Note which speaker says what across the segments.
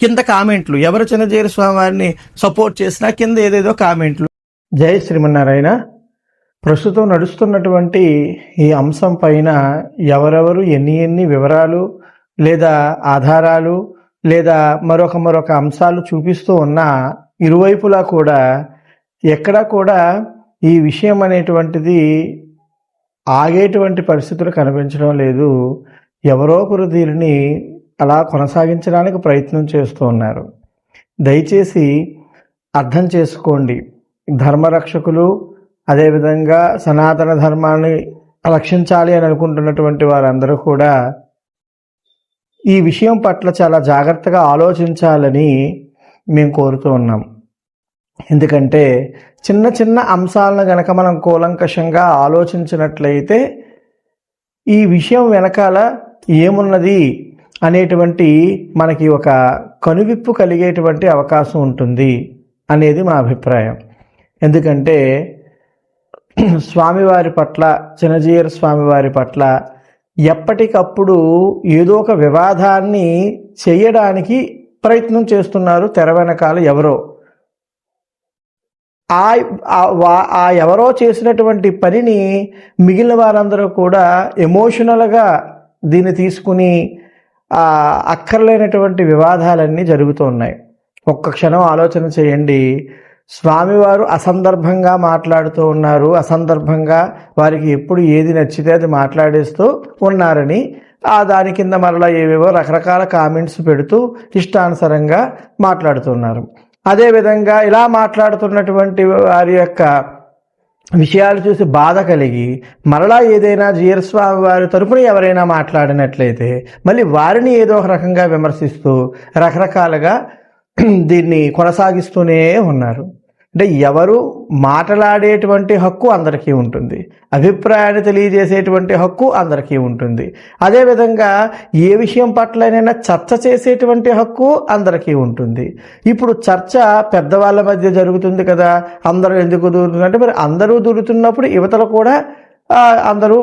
Speaker 1: కింద కామెంట్లు, ఎవరు చిన్నజీయర స్వామి వారిని సపోర్ట్ చేసినా కింద ఏదేదో కామెంట్లు. జై శ్రీమన్నారాయణ. ప్రస్తుతం నడుస్తున్నటువంటి ఈ అంశం పైన ఎవరెవరు ఎన్ని వివరాలు లేదా ఆధారాలు లేదా మరొక అంశాలు చూపిస్తూ ఉన్నా ఇరువైపులా కూడా ఎక్కడా కూడా ఈ విషయం అనేటువంటిది ఆగేటువంటి పరిస్థితులు కనిపించడం లేదు. ఎవరో ఒకరు దీనిని అలా కొనసాగించడానికి ప్రయత్నం చేస్తూ ఉన్నారు. దయచేసి అర్థం చేసుకోండి. ధర్మరక్షకులు, అదేవిధంగా సనాతన ధర్మాన్ని రక్షించాలి అని అనుకుంటున్నటువంటి వారందరూ కూడా ఈ విషయం పట్ల చాలా జాగ్రత్తగా ఆలోచించాలని మేము కోరుతూ ఉన్నాం. ఎందుకంటే చిన్న అంశాలను గనక మనం కూలంకషంగా ఆలోచించినట్లయితే ఈ విషయం వెనకాల ఏమున్నది అనేటువంటి మనకి ఒక కనువిప్పు కలిగేటువంటి అవకాశం ఉంటుంది అనేది మా అభిప్రాయం. ఎందుకంటే స్వామివారి పట్ల, చిన్నజీయర స్వామివారి పట్ల ఎప్పటికప్పుడు ఏదో ఒక వివాదాన్ని చేయడానికి ప్రయత్నం చేస్తున్నారు తెర వెనకాల ఎవరో. ఆ ఎవరో చేసినటువంటి పనిని మిగిలిన వారందరూ కూడా ఎమోషనల్గా దీన్ని తీసుకుని అక్కర్లేనటువంటి వివాదాలన్నీ జరుగుతూ ఉన్నాయి. ఒక్క క్షణం ఆలోచన చేయండి. స్వామివారు అసందర్భంగా మాట్లాడుతూ ఉన్నారు, అసందర్భంగా వారికి ఎప్పుడు ఏది నచ్చితే అది మాట్లాడేస్తూ ఉన్నారని దాని కింద మరలా ఏవేవో రకరకాల కామెంట్స్ పెడుతూ ఇష్టానుసారంగా మాట్లాడుతున్నారు. అదేవిధంగా ఇలా మాట్లాడుతున్నటువంటి వారి యొక్క విషయాలు చూసి బాధ కలిగి మరలా ఏదైనా జీయర స్వామి వారి తరపున ఎవరైనా మాట్లాడినట్లయితే మళ్ళీ వారిని ఏదో ఒక రకంగా విమర్శిస్తూ రకరకాలుగా దీన్ని కొనసాగిస్తూనే ఉన్నారు. అంటే ఎవరు మాట్లాడేటువంటి హక్కు అందరికీ ఉంటుంది, అభిప్రాయాన్ని తెలియజేసేటువంటి హక్కు అందరికీ ఉంటుంది. అదేవిధంగా ఏ విషయం పట్లనైనా చర్చ చేసేటువంటి హక్కు అందరికీ ఉంటుంది. ఇప్పుడు చర్చ పెద్దవాళ్ళ మధ్య జరుగుతుంది కదా, అందరూ ఎందుకు దూరుతుందంటే మరి అందరూ దూరుతున్నప్పుడు యువతలు కూడా అందరూ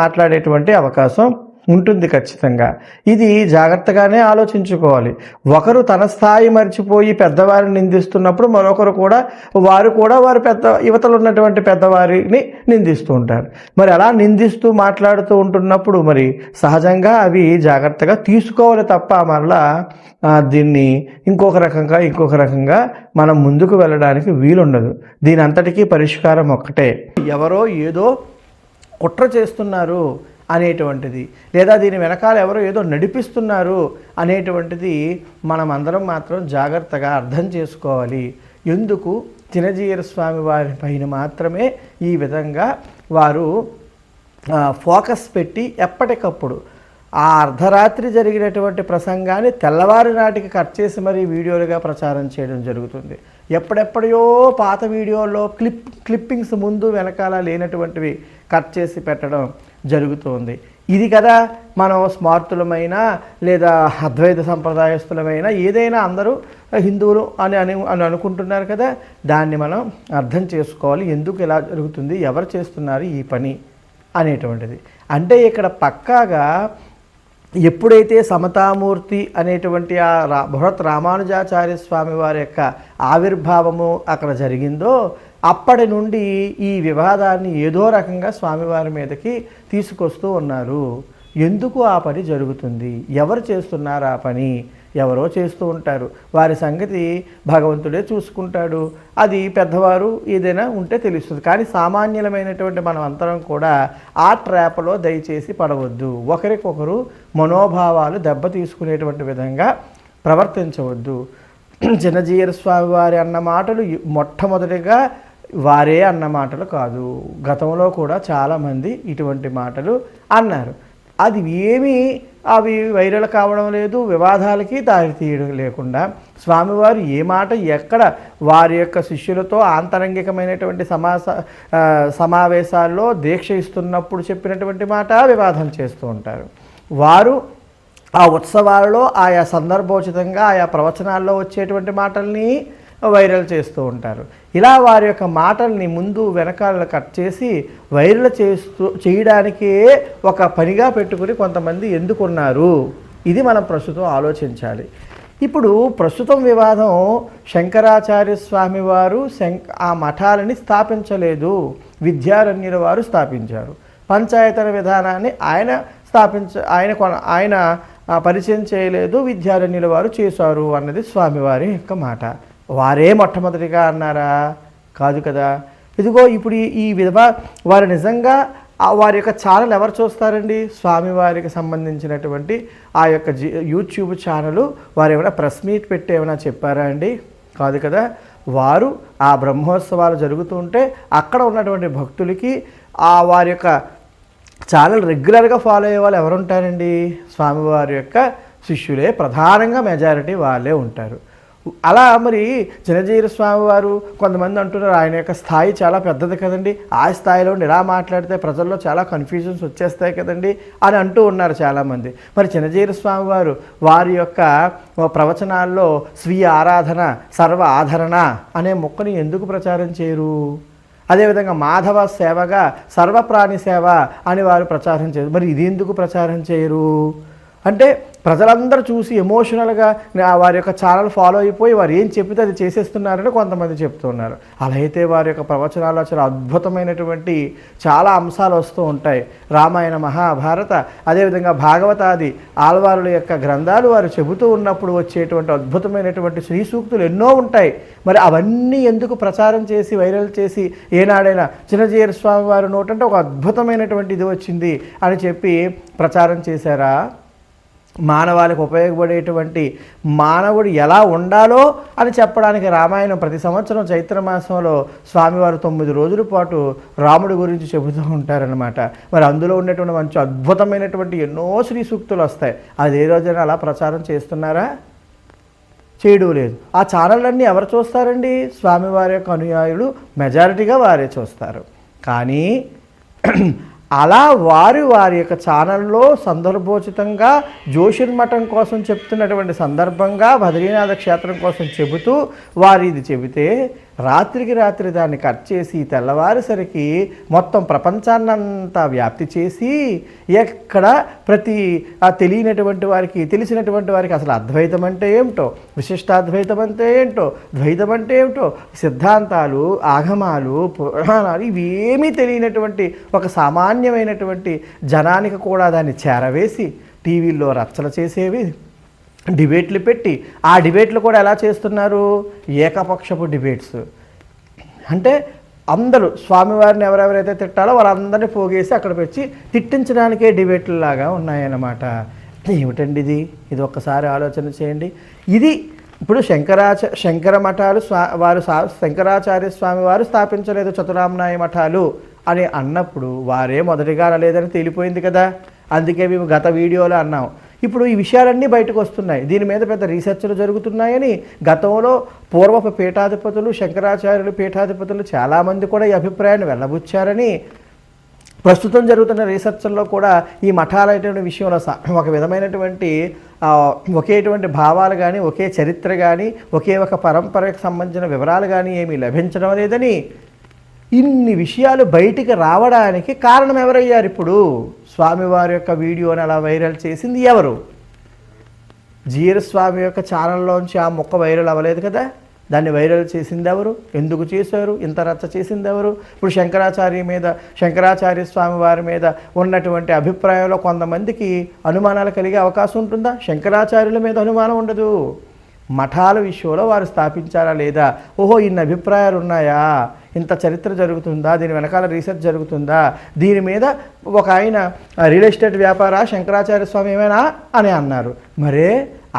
Speaker 1: మాట్లాడేటువంటి అవకాశం ఉంటుంది ఖచ్చితంగా. ఇది జాగ్రత్తగానే ఆలోచించుకోవాలి. ఒకరు తన స్థాయి మర్చిపోయి పెద్దవారిని నిందిస్తున్నప్పుడు మరొకరు కూడా వారు యువతలు ఉన్నటువంటి పెద్దవారిని నిందిస్తూ ఉంటారు. మరి అలా నిందిస్తూ మాట్లాడుతూ ఉంటున్నప్పుడు మరి సహజంగా అవి జాగ్రత్తగా తీసుకోవాలి తప్ప మరలా దీన్ని ఇంకొక రకంగా మనం ముందుకు వెళ్ళడానికి వీలుండదు. దీని అంతటికీ పరిష్కారం ఒక్కటే. ఎవరో ఏదో కుట్ర చేస్తున్నారు అనేటువంటిది, లేదా దీని వెనకాల ఎవరో ఏదో నడిపిస్తున్నారు అనేటువంటిది మనం అందరం మాత్రం జాగ్రత్తగా అర్థం చేసుకోవాలి. ఎందుకు చిన్నజీయర స్వామి వారి పైన మాత్రమే ఈ విధంగా వారు ఫోకస్ పెట్టి ఎప్పటికప్పుడు ఆ అర్ధరాత్రి జరిగినటువంటి ప్రసంగాన్ని తెల్లవారి నాటికి కట్ చేసి మరీ వీడియోలుగా ప్రచారం చేయడం జరుగుతుంది. ఎప్పుడెప్పుడో పాత వీడియోలో క్లిప్పింగ్స్ ముందు వెనకాల లేనటువంటివి కట్ చేసి పెట్టడం జరుగుతుంది. ఇది కదా మనం స్మార్తులమైన లేదా అద్వైత సంప్రదాయస్తులమైన ఏదైనా అందరూ హిందువులు అని అనుకుంటున్నారు కదా, దాన్ని మనం అర్థం చేసుకోవాలి. ఎందుకు ఇలా జరుగుతుంది, ఎవరు చేస్తున్నారు ఈ పని అనేటువంటిది. అంటే ఇక్కడ పక్కాగా ఎప్పుడైతే సమతామూర్తి అనేటువంటి బృహత్ రామానుజాచార్య స్వామి వారి యొక్క ఆవిర్భావము అక్కడ జరిగిందో అప్పటి నుండి ఈ వివాదాన్ని ఏదో రకంగా స్వామివారి మీదకి తీసుకొస్తూ ఉన్నారు. ఎందుకు ఆ పని జరుగుతుంది, ఎవరు చేస్తున్నారు ఆ పని, ఎవరో చేస్తూ ఉంటారు. వారి సంగతి భగవంతుడే చూసుకుంటాడు. అది పెద్దవారు ఏదైనా ఉంటే తెలుస్తుంది. కానీ సామాన్యులమైనటువంటి మనం అందరం కూడా ఆ ట్రాప్లో దయచేసి పడవద్దు. ఒకరికొకరు మనోభావాలు దెబ్బ తీసుకునేటువంటి విధంగా ప్రవర్తించవద్దు. చిన్నజీయర స్వామి వారి అన్న మాటలు మొట్టమొదటిగా వారే అన్న మాటలు కాదు. గతంలో కూడా చాలామంది ఇటువంటి మాటలు అన్నారు. అది అవి వైరల్ కావడం లేదు, వివాదాలకి దారి తీయడం లేకుండా స్వామివారు ఏ మాట ఎక్కడ వారి యొక్క శిష్యులతో ఆంతరంగికమైనటువంటి సమావేశాల్లో దీక్ష ఇస్తున్నప్పుడు చెప్పినటువంటి మాట వివాదం చేస్తూ ఉంటారు. వారు ఆ ఉత్సవాలలో ఆయా సందర్భోచితంగా ఆయా ప్రవచనాల్లో వచ్చేటువంటి మాటల్ని వైరల్ చేస్తూ ఉంటారు. ఇలా వారి యొక్క మాటల్ని ముందు వెనకాల కట్ చేసి వైరల్ చేయడానికే ఒక పనిగా పెట్టుకుని కొంతమంది ఎందుకున్నారు, ఇది మనం ప్రస్తుతం ఆలోచించాలి. ఇప్పుడు ప్రస్తుతం వివాదం శంకరాచార్య స్వామి వారు ఆ మఠాలని స్థాపించలేదు, విద్యారణ్యుల వారు స్థాపించారు. పంచాయతన విధానాన్ని ఆయన పరిచయం చేయలేదు, విద్యారణ్యుల వారు చేశారు అన్నది స్వామివారి యొక్క మాట. వారే మొట్టమొదటిగా అన్నారా? కాదు కదా. ఇదిగో ఇప్పుడు ఈ విధంగా వారు నిజంగా వారి యొక్క ఛానల్ ఎవరు చూస్తారండి? స్వామివారికి సంబంధించినటువంటి ఆ యొక్క యూట్యూబ్ ఛానల్ వారు ఏమైనా ప్రెస్ మీట్ పెట్టి ఏమైనా చెప్పారా అండి? కాదు కదా. వారు ఆ బ్రహ్మోత్సవాలు జరుగుతుంటే అక్కడ ఉన్నటువంటి భక్తులకి వారి యొక్క ఛానల్ రెగ్యులర్గా ఫాలో అయ్యే వాళ్ళు ఎవరు ఉంటారండి? స్వామివారి యొక్క శిష్యులే ప్రధానంగా మెజారిటీ వాళ్ళే ఉంటారు. అలా మరి చిన్నజీర స్వామి వారు కొంతమంది అంటున్నారు ఆయన యొక్క స్థాయి చాలా పెద్దది కదండి, ఆ స్థాయిలో ఇలా మాట్లాడితే ప్రజల్లో చాలా కన్ఫ్యూజన్స్ వచ్చేస్తాయి కదండి అని అంటూ ఉన్నారు చాలామంది. మరి చిన్నజీర స్వామి వారు వారి యొక్క ప్రవచనాల్లో స్వీయ ఆరాధన సర్వ ఆధరణ అనే మొక్కని ఎందుకు ప్రచారం చేయరు? అదేవిధంగా మాధవ సేవగా సర్వప్రాణి సేవ అని వారు ప్రచారం చేయరు. మరి ఇది ఎందుకు ప్రచారం చేయరు అంటే ప్రజలందరూ చూసి ఎమోషనల్గా వారి యొక్క ఛానల్ ఫాలో అయిపోయి వారు ఏం చెప్పితే అది చేసేస్తున్నారని కొంతమంది చెప్తున్నారు. అలా అయితే వారి యొక్క ప్రవచనాల్లో చాలా అద్భుతమైనటువంటి చాలా అంశాలు వస్తూ ఉంటాయి. రామాయణ, మహాభారత, అదేవిధంగా భాగవతాది ఆళ్వారుల యొక్క గ్రంథాలు వారు చెబుతూ ఉన్నప్పుడు వచ్చేటువంటి అద్భుతమైనటువంటి శ్రీ సూక్తులు ఎన్నో ఉంటాయి. మరి అవన్నీ ఎందుకు ప్రచారం చేసి వైరల్ చేసి ఏనాడైనా చిన్నజీర స్వామి వారి నోటంటే ఒక అద్భుతమైనటువంటి ఇది వచ్చింది అని చెప్పి ప్రచారం చేశారా? మానవాళికి ఉపయోగపడేటువంటి మానవుడు ఎలా ఉండాలో అని చెప్పడానికి రామాయణం ప్రతి సంవత్సరం చైత్రమాసంలో స్వామివారు 9 రోజుల పాటు రాముడి గురించి చెబుతూ ఉంటారనమాట. మరి అందులో ఉండేటువంటి మంచి అద్భుతమైనటువంటి ఎన్నో శ్రీ సూక్తులు వస్తాయి. అది ఏ రోజైనా అలా ప్రచారం చేస్తున్నారా? చేయడం లేదు. ఆ ఛానళ్ళన్నీ ఎవరు చూస్తారండి? స్వామివారి యొక్క అనుయాయులు మెజారిటీగా వారే చూస్తారు. కానీ అలా వారి యొక్క ఛానల్లో సందర్భోచితంగా జ్యోతిర్మఠం కోసం చెప్తున్నటువంటి సందర్భంగా బద్రీనాథ క్షేత్రం కోసం చెబుతూ వారు ఇది చెబితే రాత్రికి రాత్రి దాన్ని కట్ చేసి తెల్లవారేసరికి మొత్తం ప్రపంచాన్నంతా వ్యాప్తి చేసి ఎక్కడ ప్రతి తెలియనటువంటి వారికి తెలిసినటువంటి వారికి అసలు అద్వైతం అంటే ఏమిటో, విశిష్టాద్వైతం అంటే ఏంటో, ద్వైతం అంటే ఏమిటో, సిద్ధాంతాలు, ఆగమాలు, పురాణాలు ఇవేమీ తెలియనటువంటి ఒక సామాన్యమైనటువంటి జనానికి కూడా దాన్ని చేరవేసి టీవీల్లో రచ్చలు చేసేవి, డిబేట్లు పెట్టి ఆ డిబేట్లు కూడా ఎలా చేస్తున్నారు? ఏకపక్షపు డిబేట్స్. అంటే అందరూ స్వామివారిని ఎవరెవరైతే తిట్టాలో వాళ్ళందరినీ పోగేసి అక్కడ పెట్టి తిట్టించడానికే డిబేట్లు లాగా ఉన్నాయన్నమాట. ఏమిటండి ఇది ఒక్కసారి ఆలోచన చేయండి. ఇది ఇప్పుడు శంకర మఠాలు శంకరాచార్య స్వామి వారు స్థాపించలేదు చతురామ్నాయ మఠాలు అని అన్నప్పుడు వారే మొదటిగా అనలేదని తేలిపోయింది కదా. అందుకే మేము గత వీడియోలో అన్నాం. ఇప్పుడు ఈ విషయాలన్నీ బయటకు వస్తున్నాయి. దీని మీద పెద్ద రీసెర్చ్లు జరుగుతున్నాయని గతంలో పూర్వపు పీఠాధిపతులు, శంకరాచార్యులు పీఠాధిపతులు చాలామంది కూడా ఈ అభిప్రాయాన్ని వెళ్ళబుచ్చారని ప్రస్తుతం జరుగుతున్న రీసెర్చ్ల్లో కూడా ఈ మఠాలైన విషయంలో ఒక విధమైనటువంటి ఒకేటువంటి భావాలు కానీ, ఒకే చరిత్ర కానీ, ఒకే ఒక పరంపరకు సంబంధించిన వివరాలు కానీ ఏమీ లభించడం లేదని ఇన్ని విషయాలు బయటికి రావడానికి కారణం ఎవరయ్యారు? ఇప్పుడు స్వామివారి యొక్క వీడియోని అలా వైరల్ చేసింది ఎవరు? జీర స్వామి యొక్క ఛానల్లోంచి ఆ మొక్క వైరల్ అవ్వలేదు కదా. దాన్ని వైరల్ చేసింది ఎవరు? ఎందుకు చేశారు? ఇంత రచ్చ చేసింది ఎవరు? ఇప్పుడు శంకరాచార్య స్వామి వారి మీద ఉన్నటువంటి అభిప్రాయంలో కొంతమందికి అనుమానాలు కలిగే అవకాశం ఉంటుందా? శంకరాచార్యుల మీద అనుమానం ఉండదు. మఠాల విషయంలో వారు స్థాపించారా లేదా, ఓహో ఇన్ని అభిప్రాయాలు ఉన్నాయా, ఇంత చరిత్ర జరుగుతుందా, దీని వెనకాల రీసెర్చ్ జరుగుతుందా, దీని మీద ఒక ఆయన రియల్ ఎస్టేట్ వ్యాపార శంకరాచార్య స్వామి ఏమైనా అని అన్నారు. మరే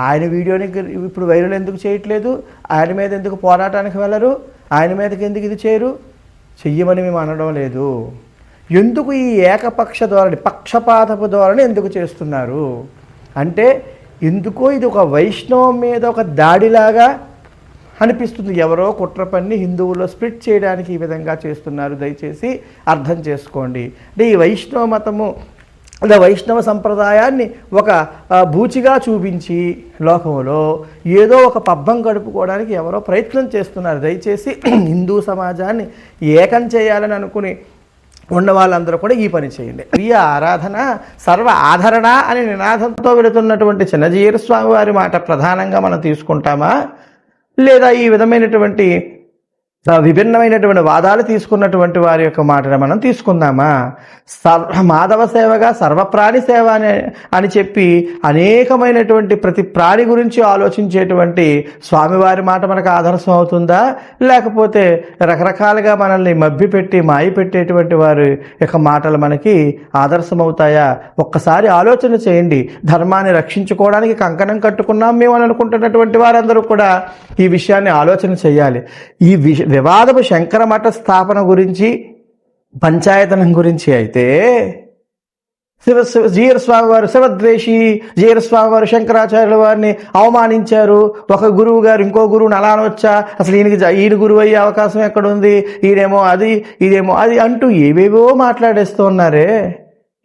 Speaker 1: ఆయన వీడియోని ఇప్పుడు వైరల్ ఎందుకు చేయట్లేదు? ఆయన మీద ఎందుకు పోరాటానికి వెళ్ళరు? ఆయన మీదకి ఎందుకు ఇది చేయరు? చెయ్యమని మేము అనడం లేదు. ఎందుకు ఈ ఏకపక్ష ధోరణి, పక్షపాతపు ధోరణి ఎందుకు చేస్తున్నారు అంటే ఎందుకో ఇది ఒక వైష్ణవం మీద ఒక దాడిలాగా అనిపిస్తుంది. ఎవరో కుట్ర పన్ని హిందువుల్లో స్ప్లిట్ చేయడానికి ఈ విధంగా చేస్తున్నారు. దయచేసి అర్థం చేసుకోండి. అంటే ఈ వైష్ణవ మతము వైష్ణవ సంప్రదాయాన్ని ఒక బూచిగా చూపించి లోకంలో ఏదో ఒక పబ్బం గడుపుకోవడానికి ఎవరో ప్రయత్నం చేస్తున్నారు. దయచేసి హిందూ సమాజాన్ని ఏకం చేయాలని అనుకుని ఉన్న వాళ్ళందరూ కూడా ఈ పని చేయండి. ప్రియ ఆరాధన సర్వ ఆధరణ అనే నినాదంతో వెళుతున్నటువంటి చిన్నజీయర స్వామి వారి మాట ప్రధానంగా మనం తీసుకుంటామా, లేదా ఈ విధమైనటువంటి విభిన్నమైనటువంటి వాదాలు తీసుకున్నటువంటి వారి యొక్క మాటను మనం తీసుకుందామా? మాధవ సేవగా సర్వప్రాణి సేవ అని చెప్పి అనేకమైనటువంటి ప్రతి ప్రాణి గురించి ఆలోచించేటువంటి స్వామివారి మాట మనకు ఆదర్శం అవుతుందా, లేకపోతే రకరకాలుగా మనల్ని మభ్యపెట్టి మాయ పెట్టేటువంటి వారి యొక్క మాటలు మనకి ఆదర్శం అవుతాయా? ఒక్కసారి ఆలోచన చేయండి. ధర్మాన్ని రక్షించుకోవడానికి కంకణం కట్టుకున్నాం మేము అని అనుకుంటున్నటువంటి వారందరూ కూడా ఈ విషయాన్ని ఆలోచన చేయాలి. ఈ వివాదపు శంకర మఠ స్థాపన గురించి, పంచాయతనం గురించి అయితే జీయర స్వామి వారు శివద్వేషి, జీయర స్వామి వారు శంకరాచార్యుల వారిని అవమానించారు, ఒక గురువు గారు ఇంకో గురువుని అలా అనొచ్చా, అసలు ఈయన గురువు అయ్యే అవకాశం ఎక్కడుంది, ఈయనేమో అది ఇదేమో అది అంటూ ఏవేవో మాట్లాడేస్తూ ఉన్నారే.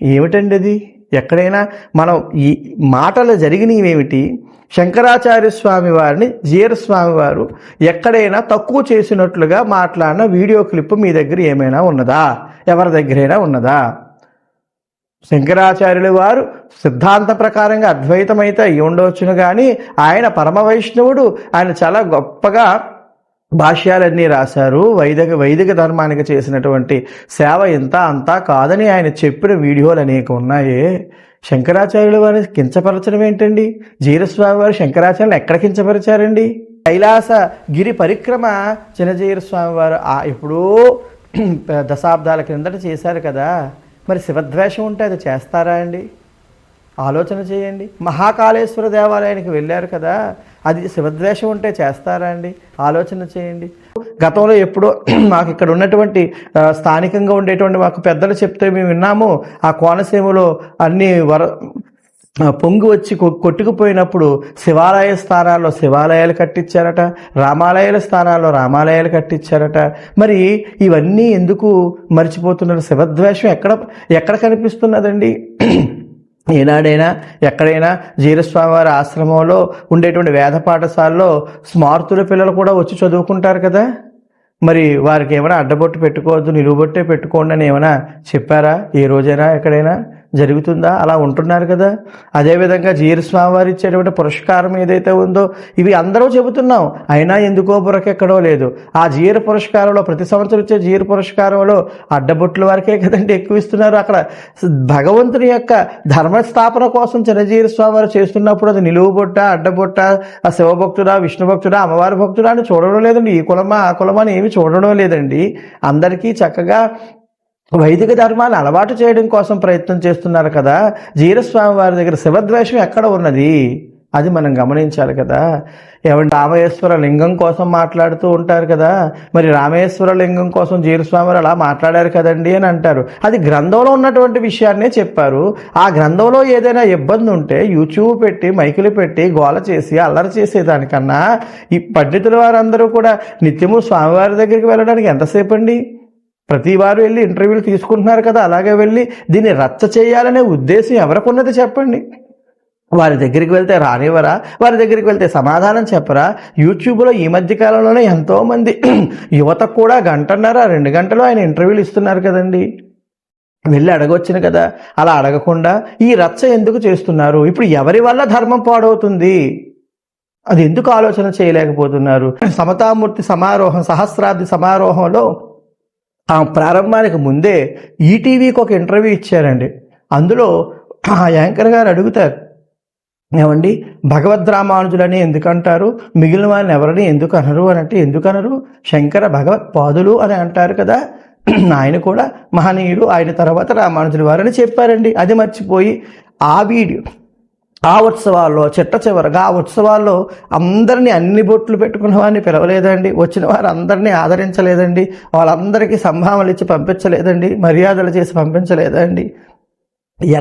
Speaker 1: ఏమిటండి అది? ఎక్కడైనా మనం ఈ మాటలు జరిగినవేమిటి? శంకరాచార్య స్వామి వారిని జీయర స్వామి వారు ఎక్కడైనా తక్కువ చేసినట్లుగా మాట్లాడిన వీడియో క్లిప్ మీ దగ్గర ఏమైనా ఉన్నదా? ఎవరి దగ్గరైనా ఉన్నదా? శంకరాచార్యుల వారు సిద్ధాంత ప్రకారంగా అద్వైతమైతే అయి ఉండవచ్చును, కానీ ఆయన పరమ వైష్ణవుడు. ఆయన చాలా గొప్పగా భాష్యాలన్నీ రాశారు. వైదిక ధర్మానికి చేసినటువంటి సేవ ఇంత అంతా కాదని ఆయన చెప్పిన వీడియోలు అనేక ఉన్నాయే. శంకరాచార్యుల వారిని కించపరచడం ఏంటండి? జీయరస్వామి వారు శంకరాచార్యులను ఎక్కడ కించపరిచారండి? కైలాస గిరి పరిక్రమ చిన్నజీయర స్వామి వారు ఎప్పుడో దశాబ్దాల క్రిందట చేశారు కదా. మరి శివద్వేషం ఉంటే అది చేస్తారా అండి? ఆలోచన చేయండి. మహాకాళేశ్వర దేవాలయానికి వెళ్ళారు కదా, అది శివద్వేషం ఉంటే చేస్తారా అండి? ఆలోచన చేయండి. గతంలో ఎప్పుడో మాకు ఇక్కడ ఉన్నటువంటి స్థానికంగా ఉండేటువంటి మాకు పెద్దలు చెప్తే మేము విన్నాము, ఆ కోనసీమలో అన్ని పొంగి వచ్చి కొట్టుకుపోయినప్పుడు శివాలయ స్థానాల్లో శివాలయాలు కట్టించారట, రామాలయాల స్థానాల్లో రామాలయాలు కట్టించారట. మరి ఇవన్నీ ఎందుకు మర్చిపోతున్నారు? శివద్వేషం ఎక్కడ కనిపిస్తున్నదండి? ఏనాడైనా ఎక్కడైనా జీయరస్వామి వారి ఆశ్రమంలో ఉండేటువంటి వేద పాఠశాలలో స్మార్తుల పిల్లలు కూడా వచ్చి చదువుకుంటారు కదా. మరి వారికి ఏమైనా అడ్డబొట్టు పెట్టుకోవద్దు, నిలువుబొట్టే పెట్టుకోండి అని ఏమైనా చెప్పారా? ఏ రోజైనా ఎక్కడైనా జరుగుతుందా? అలా ఉంటున్నారు కదా. అదేవిధంగా జీయరస్వామి వారు ఇచ్చేటువంటి పురస్కారం ఏదైతే ఉందో ఇవి అందరూ చెబుతున్నాం, అయినా ఎందుకో బురకెక్కడో లేదు. ఆ జీయర పురస్కారంలో ప్రతి సంవత్సరం ఇచ్చే జీయర పురస్కారంలో అడ్డబొట్ల వారికే కదండి ఎక్కువ ఇస్తున్నారు. అక్కడ భగవంతుని యొక్క ధర్మస్థాపన కోసం చిన్నజీయర స్వామి వారు చేస్తున్నప్పుడు అది నిలువుబొట్ట, అడ్డబొట్ట, ఆ శివభక్తుడా, విష్ణు భక్తుడా, అమ్మవారి భక్తుడా అని చూడడం లేదండి. ఈ కులమా ఆ కులమా అని ఏమి చూడడం లేదండి. అందరికీ చక్కగా వైదిక ధర్మాన్ని అలవాటు చేయడం కోసం ప్రయత్నం చేస్తున్నారు కదా. జీయరస్వామి వారి దగ్గర శివద్వేషం ఎక్కడ ఉన్నది? అది మనం గమనించాలి కదా. ఏమంటే రామేశ్వర లింగం కోసం మాట్లాడుతూ ఉంటారు కదా. మరి రామేశ్వర లింగం కోసం జీయరస్వామి వారు అలా మాట్లాడారు కదండి అని అంటారు. అది గ్రంథంలో ఉన్నటువంటి విషయాన్నే చెప్పారు. ఆ గ్రంథంలో ఏదైనా ఇబ్బంది ఉంటే యూట్యూబ్ పెట్టి మైకులు పెట్టి గోల చేసి అల్లరి చేసేదానికన్నా ఈ పండితుల వారందరూ కూడా నిత్యము స్వామివారి దగ్గరికి వెళ్ళడానికి ఎంతసేపు అండి? ప్రతి వారు వెళ్ళి ఇంటర్వ్యూలు తీసుకుంటున్నారు కదా. అలాగే వెళ్ళి దీన్ని రచ్చ చేయాలనే ఉద్దేశం ఎవరికి ఉన్నది చెప్పండి? వారి దగ్గరికి వెళ్తే రానివ్వరా? వారి దగ్గరికి వెళ్తే సమాధానం చెప్పరా? యూట్యూబ్లో ఈ మధ్య కాలంలోనే ఎంతోమంది యువత కూడా 1.5-2 గంటలు ఆయన ఇంటర్వ్యూలు ఇస్తున్నారు కదండి. వెళ్ళి అడగొచ్చును కదా. అలా అడగకుండా ఈ రచ్చ ఎందుకు చేస్తున్నారు? ఇప్పుడు ఎవరి వల్ల ధర్మం పాడవుతుంది? అది ఎందుకు ఆలోచన చేయలేకపోతున్నారు? సమతామూర్తి సమారోహం, సహస్రాబ్ది సమారోహంలో ఆ ప్రారంభానికి ముందే ఈటీవీకి ఒక ఇంటర్వ్యూ ఇచ్చారండి. అందులో ఆ యాంకర్ గారు అడుగుతారు, ఏమండి భగవద్రామానుజులని ఎందుకంటారు, మిగిలిన వారిని ఎవరిని ఎందుకు అనరు అని అంటే, ఎందుకనరు? శంకర భగవత్పాదులు అని అంటారు కదా. ఆయన కూడా మహనీయుడు, ఆయన తర్వాత రామానుజుల వారని చెప్పారండి. అది మర్చిపోయి ఆ వీడియో ఆ ఉత్సవాల్లో చివరగా ఆ ఉత్సవాల్లో అందరినీ అన్ని బొట్లు పెట్టుకున్న వారిని పిలవలేదండి. వచ్చిన వారు అందరినీ ఆదరించలేదండి. వాళ్ళందరికీ సంభావనలు ఇచ్చి పంపించలేదండి. మర్యాదలు చేసి పంపించలేదండి.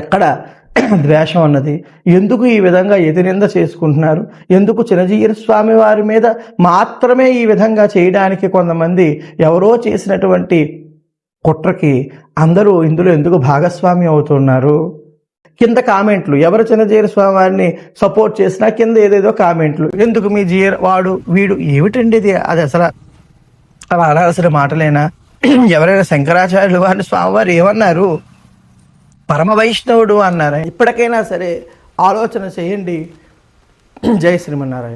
Speaker 1: ఎక్కడ ద్వేషం అన్నది? ఎందుకు ఈ విధంగా ఎదిరింద చేసుకుంటున్నారు? ఎందుకు చిన్నజీయర స్వామి వారి మీద మాత్రమే ఈ విధంగా చేయడానికి కొంతమంది ఎవరో చేసినటువంటి కుట్రకి అందరూ ఇందులో ఎందుకు భాగస్వామి అవుతున్నారు? కింద కామెంట్లు, ఎవరు చిన్నజీయర స్వామి వారిని సపోర్ట్ చేసినా కింద ఏదేదో కామెంట్లు, ఎందుకు మీ వాడు వీడు ఏమిటండి ఇది? అది అసలు అలా అనాల్సిన మాటలేనా? ఎవరైనా శంకరాచార్యులు వారిని స్వామివారు ఏమన్నారు? పరమ వైష్ణవుడు అన్నారు. ఇప్పటికైనా సరే ఆలోచన చేయండి. జై శ్రీమన్నారాయణ.